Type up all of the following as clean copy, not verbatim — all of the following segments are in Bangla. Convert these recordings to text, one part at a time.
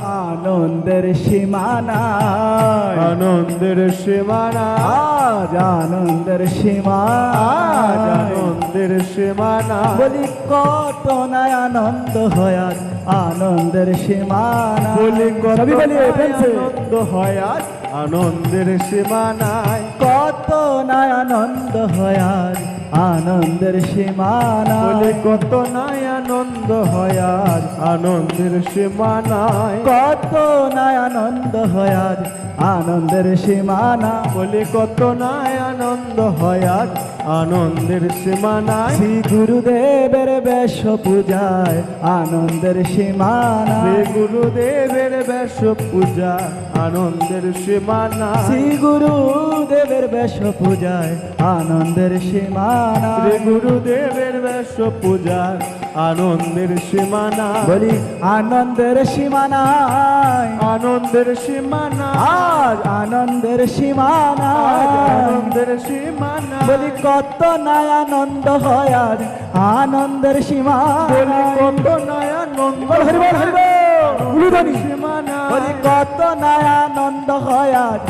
আনন্দের সীমানা, আনন্দের সীমানা, আজ আনন্দের সীমানা, আজ আনন্দের সীমানা। বলি কত না আনন্দ হয় আজ আনন্দের সীমানা, বলি কত সবই বলি না ফেলছে। আনন্দ হয় আজ আনন্দের সীমানায়। কত না আনন্দ হয় আজ আনন্দের সীমানা, বলি কত না আনন্দ হয় আজ আনন্দের সীমানায়। কত না আনন্দ হয় আজ আনন্দের সীমানা। বলি কত না আনন্দ হয় আজ আনন্দের সীমানায়। শ্রী গুরুদেবের বেশ পূজায় আনন্দের সীমানা, শ্রী গুরুদেবের বেশ পূজা আনন্দের সীমানা। শ্রী গুরুদেবের বেশ পূজায় আনন্দের সীমানা, শ্রী গুরুদেবের বেশ পূজার আনন্দের সীমানা। বলি আনন্দের সীমানায়, আনন্দের সীমানা, আজ আনন্দের সীমানা, আজ আনন্দের সীমানা। বলি কত না আনন্দ হয় আজ আনন্দের সীমানা, বলি কত না আনন্দ হরি বল হরি বল উলুধ্বনি। সীমানা। বলি কত না আনন্দ হয় আজ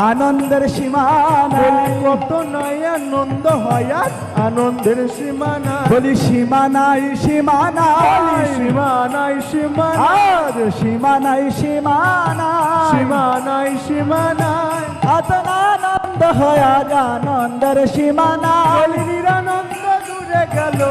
আনন্দের সীমানা, বলি কত না আনন্দ হয় আজ আনন্দের সীমানা। বলি সীমানাই সীমানাই, সীমানায় সীমানা, আজ সীমানাই সীমানা, সীমানায় সীমানায়। এত না আনন্দ হয় আজ আনন্দের সীমানা, বলি নিরানন্দ দূরে গেল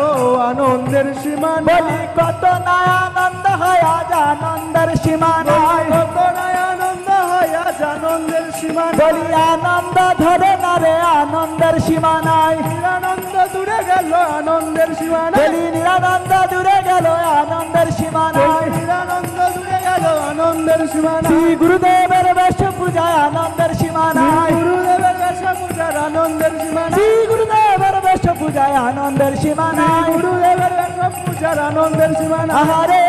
আনন্দের সীমানা। বলি কত না আনন্দ হয় আজ আনন্দের সীমানা, কত না আনন্দ হয় আজ আনন্দের সীমানা। বলি আনন্দ ধরে না রে আনন্দের সীমানায়, নিরানন্দ দূরে গেল আনন্দের সীমানা। বলি নিরানন্দ দূরে গেল আনন্দের সীমানায়, নিরানন্দ দূরে গেল আনন্দের সীমানা। শ্রী গুরুদেবের বেশ পূজায় আনন্দের সীমানায়, গুরুদেবের বেশ পূজার আনন্দের সীমানা। শ্রী গুরুদেবের বেশ পূজায় আনন্দের সীমানায়, গুরুদেবের বেশ পূজার আনন্দের সীমানা। আহারে